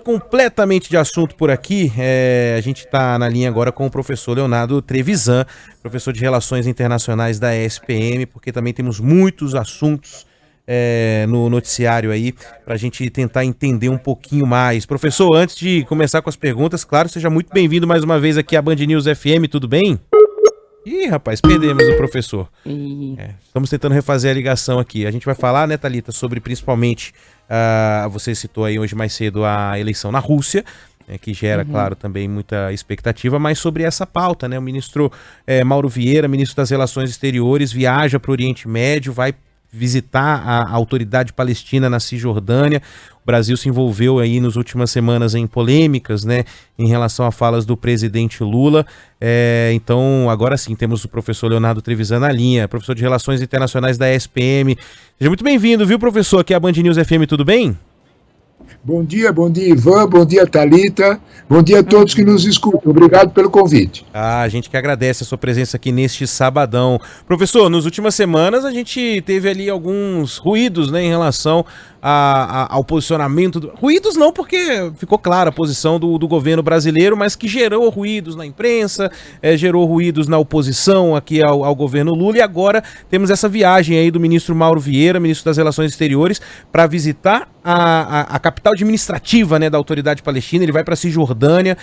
completamente de assunto por aqui. A gente está na linha agora com o professor Leonardo Trevisan, professor de Relações Internacionais da ESPM, porque também temos muitos assuntos no noticiário aí, para a gente tentar entender um pouquinho mais. Professor, antes de começar com as perguntas, claro, seja muito bem-vindo mais uma vez aqui à Band News FM, tudo bem? Ih, rapaz, perdemos o professor. Estamos tentando refazer a ligação aqui. A gente vai falar, né, Thalita, sobre principalmente, você citou aí hoje mais cedo a eleição na Rússia, que gera, claro, também muita expectativa, mas sobre essa pauta, né? O ministro Mauro Vieira, ministro das Relações Exteriores, viaja para o Oriente Médio, vai visitar a autoridade palestina na Cisjordânia. O Brasil se envolveu aí nas últimas semanas em polêmicas, né, em relação a falas do presidente Lula. Então, agora sim, temos o professor Leonardo Trevisan na linha, professor de Relações Internacionais da ESPM. Seja muito bem-vindo, viu, professor? Aqui é a Band News FM, tudo bem? Bom dia, Ivan, bom dia, Thalita, bom dia a todos que nos escutam, obrigado pelo convite. A gente que agradece a sua presença aqui neste sabadão. Professor, nas últimas semanas a gente teve ali alguns ruídos, né, em relação ao posicionamento, ruídos não porque ficou clara a posição do governo brasileiro, mas que gerou ruídos na imprensa, gerou ruídos na oposição aqui ao governo Lula, e agora temos essa viagem aí do ministro Mauro Vieira, ministro das Relações Exteriores, para visitar a capital administrativa, né, da autoridade palestina. Ele vai para a Cisjordânia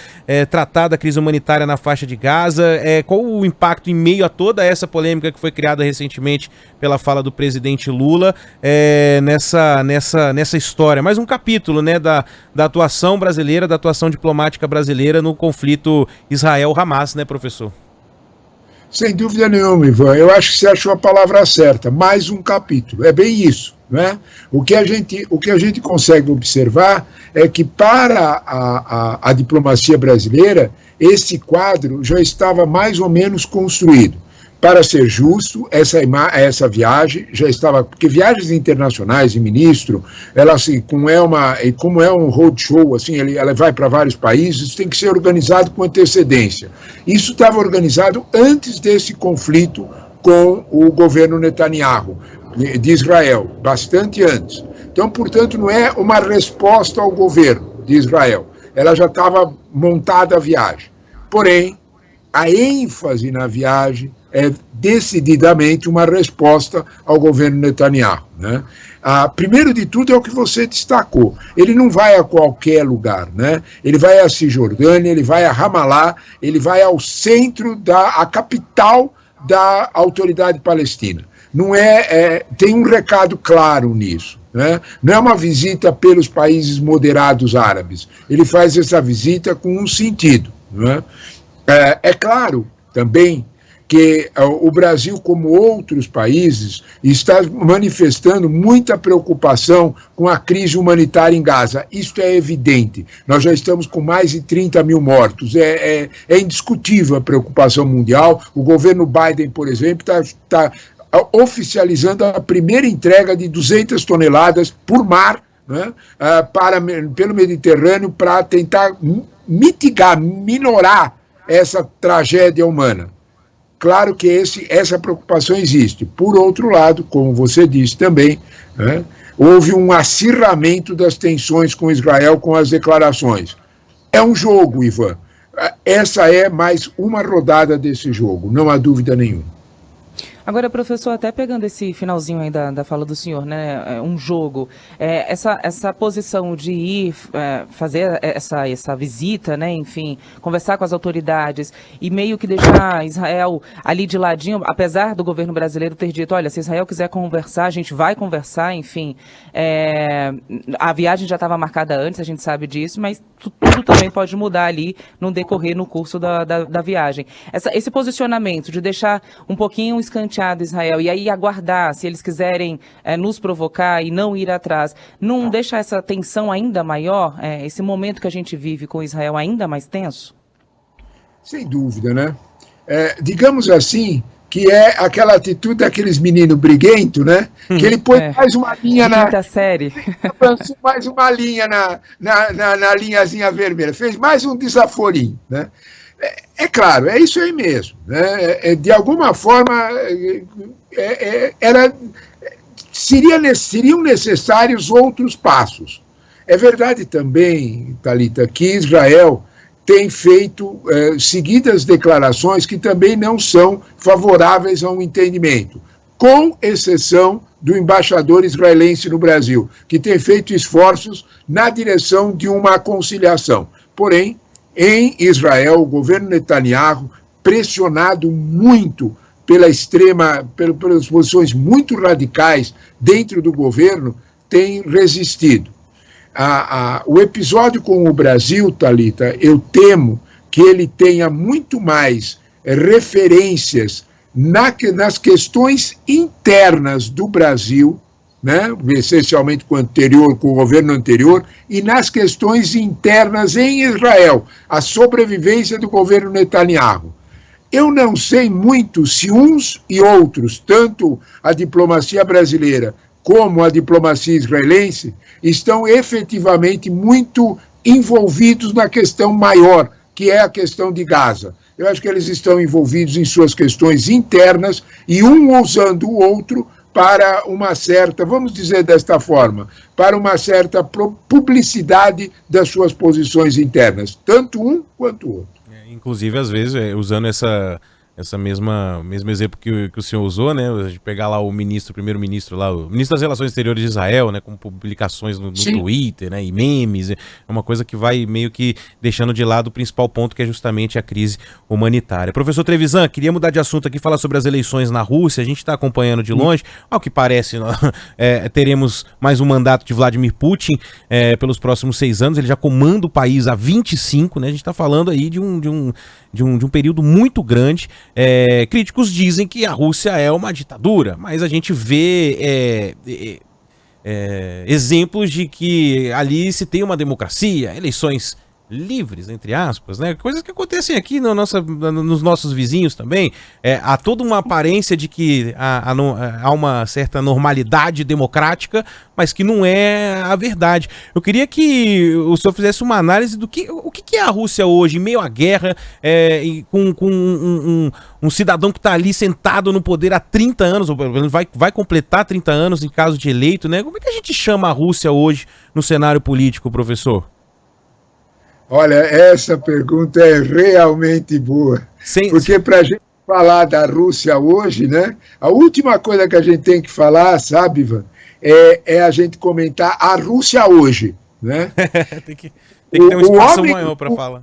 tratar da crise humanitária na faixa de Gaza. Qual o impacto em meio a toda essa polêmica que foi criada recentemente pela fala do presidente Lula nessa história? Mais um capítulo, né, da atuação brasileira, da atuação diplomática brasileira no conflito Israel-Hamas, né, professor? Sem dúvida nenhuma, Ivan. Eu acho que você achou a palavra certa. Mais um capítulo. É bem isso, né? O que a gente consegue observar é que para a diplomacia brasileira, esse quadro já estava mais ou menos construído. Para ser justo, essa viagem já estava, porque viagens internacionais de ministro, ela assim, como é um roadshow, assim, ela vai para vários países, tem que ser organizado com antecedência. Isso estava organizado antes desse conflito com o governo Netanyahu, de Israel, bastante antes. Então, portanto, não é uma resposta ao governo de Israel, ela já estava montada a viagem. Porém, a ênfase na viagem é decididamente uma resposta ao governo Netanyahu, né? Primeiro de tudo é o que você destacou. Ele não vai a qualquer lugar, né? Ele vai à Cisjordânia, ele vai a Ramallah, ele vai ao centro a capital da autoridade palestina. Não tem um recado claro nisso, né? Não é uma visita pelos países moderados árabes. Ele faz essa visita com um sentido, né? É claro também que o Brasil, como outros países, está manifestando muita preocupação com a crise humanitária em Gaza. Isso é evidente. Nós já estamos com mais de 30 mil mortos. É indiscutível a preocupação mundial. O governo Biden, por exemplo, está oficializando a primeira entrega de 200 toneladas por mar, né, pelo Mediterrâneo, para tentar mitigar, minorar essa tragédia humana. Claro que essa preocupação existe. Por outro lado, como você disse também, né, houve um acirramento das tensões com Israel com as declarações. É um jogo, Ivan. Essa é mais uma rodada desse jogo, não há dúvida nenhuma. Agora, professor, até pegando esse finalzinho aí da fala do senhor, né, um jogo, essa posição de ir fazer essa visita, né, enfim, conversar com as autoridades e meio que deixar Israel ali de ladinho, apesar do governo brasileiro ter dito, olha, se Israel quiser conversar, a gente vai conversar, enfim, a viagem já estava marcada antes, a gente sabe disso, mas tudo também pode mudar ali no curso da viagem. Esse posicionamento de deixar um pouquinho escanteado Israel e aí aguardar, se eles quiserem nos provocar e não ir atrás, não deixa essa tensão ainda maior, esse momento que a gente vive com Israel ainda mais tenso? Sem dúvida, né? Digamos assim, que é aquela atitude daqueles meninos briguentos, né? Que ele põe mais uma linha quinta série. Mais uma linha na linhazinha vermelha. Fez mais um desaforinho, né? É claro, é isso aí mesmo, né? De alguma forma, seriam necessários outros passos. É verdade também, Thalita, que Israel tem feito seguidas declarações que também não são favoráveis a um entendimento, com exceção do embaixador israelense no Brasil, que tem feito esforços na direção de uma conciliação. Porém, em Israel, o governo Netanyahu, pressionado muito pelas posições muito radicais dentro do governo, tem resistido. O episódio com o Brasil, Thalita, eu temo que ele tenha muito mais referências nas questões internas do Brasil, né, essencialmente com o governo anterior, e nas questões internas em Israel, a sobrevivência do governo Netanyahu. Eu não sei muito se uns e outros, tanto a diplomacia brasileira como a diplomacia israelense, estão efetivamente muito envolvidos na questão maior, que é a questão de Gaza. Eu acho que eles estão envolvidos em suas questões internas e um usando o outro para uma certa, vamos dizer desta forma, para uma certa publicidade das suas posições internas, tanto um quanto o outro. Inclusive, às vezes, usando esse mesmo exemplo que o senhor usou, né? A gente pegar lá o primeiro-ministro lá, o ministro das Relações Exteriores de Israel, né? Com publicações no Twitter, né? E memes, é uma coisa que vai meio que deixando de lado o principal ponto, que é justamente a crise humanitária. Professor Trevisan, queria mudar de assunto aqui, falar sobre as eleições na Rússia. A gente está acompanhando de longe. Ao que parece, teremos mais um mandato de Vladimir Putin pelos próximos 6 anos. Ele já comanda o país há 25, né? A gente está falando aí de um período muito grande. Críticos dizem que a Rússia é uma ditadura, mas a gente vê exemplos de que ali se tem uma democracia, eleições livres, entre aspas, né? Coisas que acontecem aqui nos nossos vizinhos também. Há toda uma aparência de que há uma certa normalidade democrática, mas que não é a verdade. Eu queria que o senhor fizesse uma análise do o que é a Rússia hoje, em meio à guerra, com um cidadão que está ali sentado no poder há 30 anos, ou vai completar 30 anos em caso de eleito, né? Como é que a gente chama a Rússia hoje no cenário político, professor? Olha, essa pergunta é realmente boa, porque para a gente falar da Rússia hoje, né, a última coisa que a gente tem que falar, sabe, Ivan, é a gente comentar a Rússia hoje, né? tem que ter um espaço maior para falar.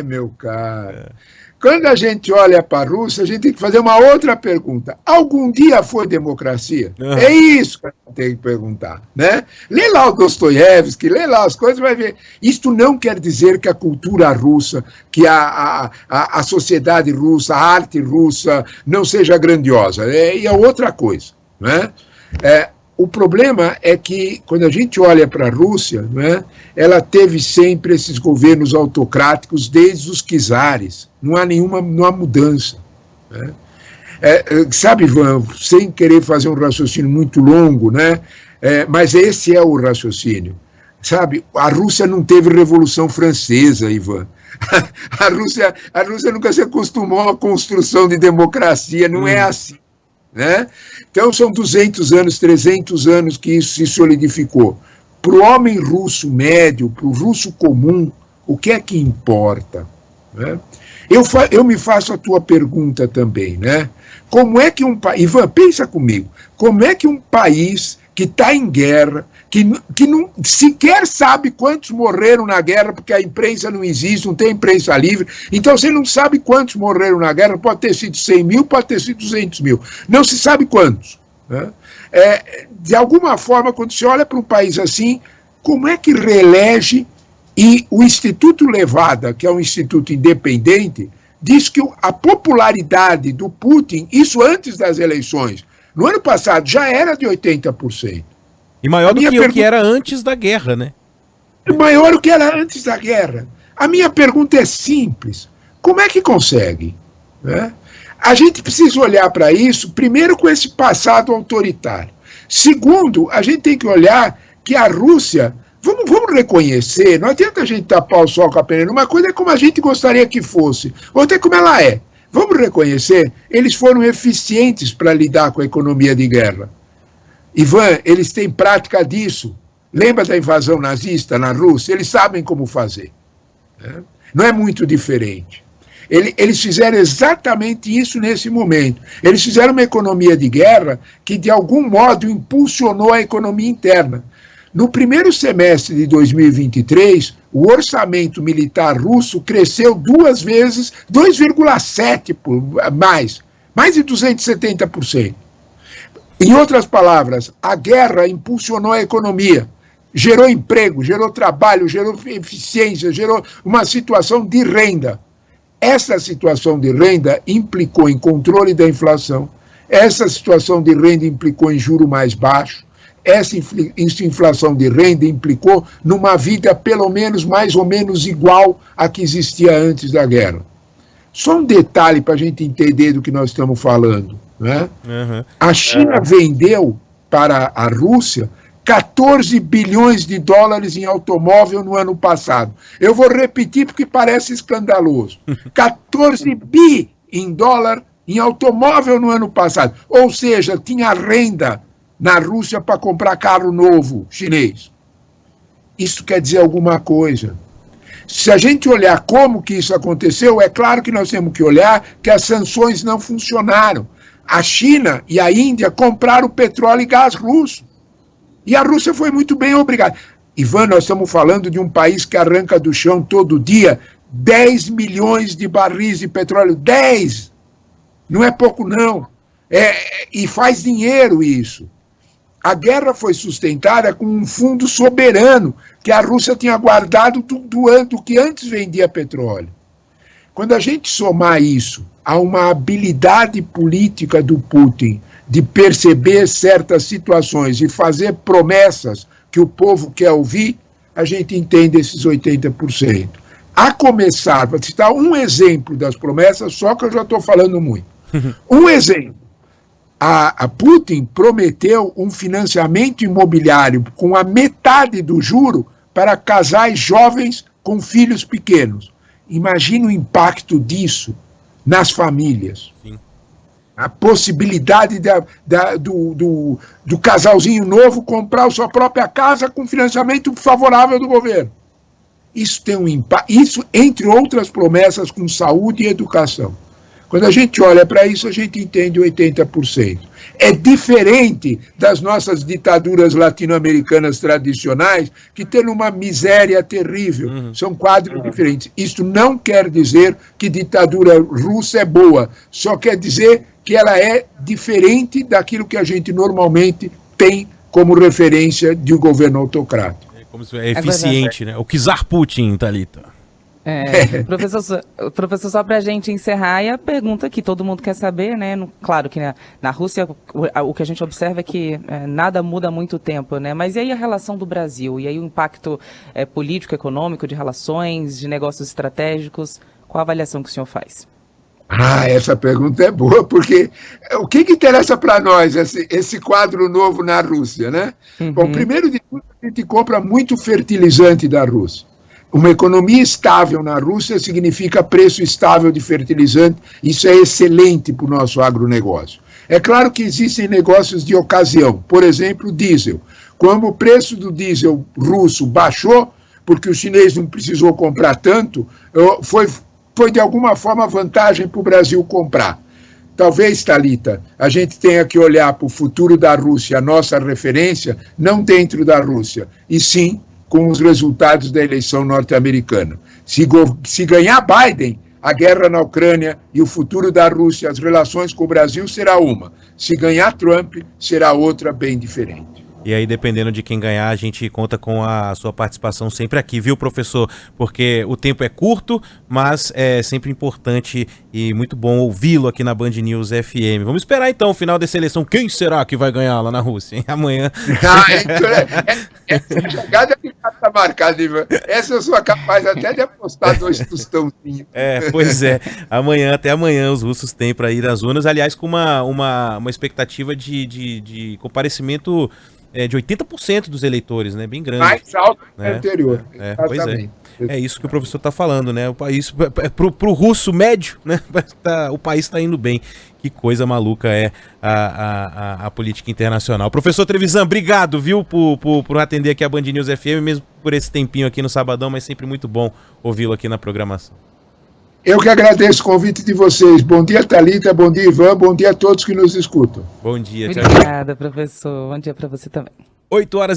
Meu caro. Quando a gente olha para a Rússia, a gente tem que fazer uma outra pergunta. Algum dia foi democracia? É isso que a gente tem que perguntar, né? Lê lá o Dostoiévski, lê lá as coisas, vai ver. Isto não quer dizer que a cultura russa, que a sociedade russa, a arte russa não seja grandiosa. E é outra coisa, né? O problema é que, quando a gente olha para a Rússia, né, ela teve sempre esses governos autocráticos desde os czares. Não há mudança. Né? Sabe, Ivan, sem querer fazer um raciocínio muito longo, né, mas esse é o raciocínio. Sabe, a Rússia não teve Revolução Francesa, Ivan. A Rússia nunca se acostumou à construção de democracia, não é assim. Né? Então são 200 anos, 300 anos que isso se solidificou. Para o homem russo médio, para o russo comum, o que é que importa? Né? Eu me faço a tua pergunta também, né? Como é que um país, Ivan, pensa comigo, como é que um país que está em guerra, que não sequer sabe quantos morreram na guerra, porque a imprensa não existe, não tem imprensa livre, então você não sabe quantos morreram na guerra, pode ter sido 100 mil, pode ter sido 200 mil, não se sabe quantos. Né? De alguma forma, quando você olha para um país assim, como é que reelege, e o Instituto Levada, que é um instituto independente, diz que a popularidade do Putin, isso antes das eleições, no ano passado já era de 80%. E maior do que o que era antes da guerra, né? Maior do que era antes da guerra. A minha pergunta é simples. Como é que consegue? Né? A gente precisa olhar para isso, primeiro, com esse passado autoritário. Segundo, a gente tem que olhar que a Rússia, vamos reconhecer, não adianta a gente tapar o sol com a peneira, uma coisa é como a gente gostaria que fosse, outra é como ela é. Vamos reconhecer, eles foram eficientes para lidar com a economia de guerra. Ivan, eles têm prática disso. Lembra da invasão nazista na Rússia? Eles sabem como fazer. Né? Não é muito diferente. Eles fizeram exatamente isso nesse momento. Eles fizeram uma economia de guerra que, de algum modo, impulsionou a economia interna. No primeiro semestre de 2023, o orçamento militar russo cresceu 2 vezes, 2,7 mais de 270%. Em outras palavras, a guerra impulsionou a economia, gerou emprego, gerou trabalho, gerou eficiência, gerou uma situação de renda. Essa situação de renda implicou em controle da inflação, essa situação de renda implicou em juro mais baixo, essa inflação de renda implicou numa vida pelo menos mais ou menos igual à que existia antes da guerra. Só um detalhe para a gente entender do que nós estamos falando. Né? A China vendeu para a Rússia 14 bilhões de dólares em automóvel no ano passado. Eu vou repetir porque parece escandaloso. 14 bi em dólar em automóvel no ano passado. Ou seja, tinha renda na Rússia para comprar carro novo chinês. Isso quer dizer alguma coisa. Se a gente olhar como que isso aconteceu, é claro que nós temos que olhar que as sanções não funcionaram. A China e a Índia compraram petróleo e gás russo. E a Rússia foi muito bem, obrigada. Ivan, nós estamos falando de um país que arranca do chão todo dia 10 milhões de barris de petróleo. 10! Não é pouco, não. E faz dinheiro isso. A guerra foi sustentada com um fundo soberano que a Rússia tinha guardado do que antes vendia petróleo. Quando a gente somar isso a uma habilidade política do Putin de perceber certas situações e fazer promessas que o povo quer ouvir, a gente entende esses 80%. A começar, para citar um exemplo das promessas, só que eu já estou falando muito. Um exemplo. A Putin prometeu um financiamento imobiliário com a metade do juro para casais jovens com filhos pequenos. Imagina o impacto disso nas famílias. Sim. A possibilidade do casalzinho novo comprar a sua própria casa com financiamento favorável do governo. Isso tem um impacto, isso entre outras promessas com saúde e educação. Quando a gente olha para isso, a gente entende 80%. É diferente das nossas ditaduras latino-americanas tradicionais, que têm uma miséria terrível. São quadros diferentes. Isso não quer dizer que ditadura russa é boa, só quer dizer que ela é diferente daquilo que a gente normalmente tem como referência de um governo autocrático. É como se é eficiente, né? O czar Putin, Thalita. Professor, só para a gente encerrar, e a pergunta que todo mundo quer saber, né? Claro que na Rússia o que a gente observa é que nada muda há muito tempo, né? Mas e aí a relação do Brasil? E aí o impacto político, econômico, de relações, de negócios estratégicos? Qual a avaliação que o senhor faz? Essa pergunta é boa, porque o que interessa para nós esse quadro novo na Rússia, né? Bom, primeiro de tudo, a gente compra muito fertilizante da Rússia. Uma economia estável na Rússia significa preço estável de fertilizante. Isso é excelente para o nosso agronegócio. É claro que existem negócios de ocasião. Por exemplo, o diesel. Quando o preço do diesel russo baixou, porque o chinês não precisou comprar tanto, foi de alguma forma vantagem para o Brasil comprar. Talvez, Thalita, a gente tenha que olhar para o futuro da Rússia, a nossa referência, não dentro da Rússia, e sim com os resultados da eleição norte-americana. Se ganhar Biden, a guerra na Ucrânia e o futuro da Rússia, as relações com o Brasil será uma. Se ganhar Trump, será outra bem diferente. E aí, dependendo de quem ganhar, a gente conta com a sua participação sempre aqui, viu, professor? Porque o tempo é curto, mas é sempre importante e muito bom ouvi-lo aqui na Band News FM. Vamos esperar, então, o final dessa eleição. Quem será que vai ganhar lá na Rússia, hein? Amanhã. Essa jogada que está marcada, Ivan. Essa eu sou capaz até de apostar 2 tostãozinhos. Pois é. Até amanhã os russos têm para ir às urnas. Aliás, com uma expectativa de comparecimento de 80% dos eleitores, né? Bem grande. Mais alto que o né? anterior. Pois é. É isso que o professor está falando, né? O país, pro russo médio, né? O país está indo bem. Que coisa maluca é a política internacional. Professor Trevisan, obrigado, viu, por atender aqui a Band News FM, mesmo por esse tempinho aqui no sabadão, mas sempre muito bom ouvi-lo aqui na programação. Eu que agradeço o convite de vocês. Bom dia, Thalita, bom dia, Ivan, bom dia a todos que nos escutam. Bom dia, tchau. Obrigada, professor. Bom dia para você também. 8h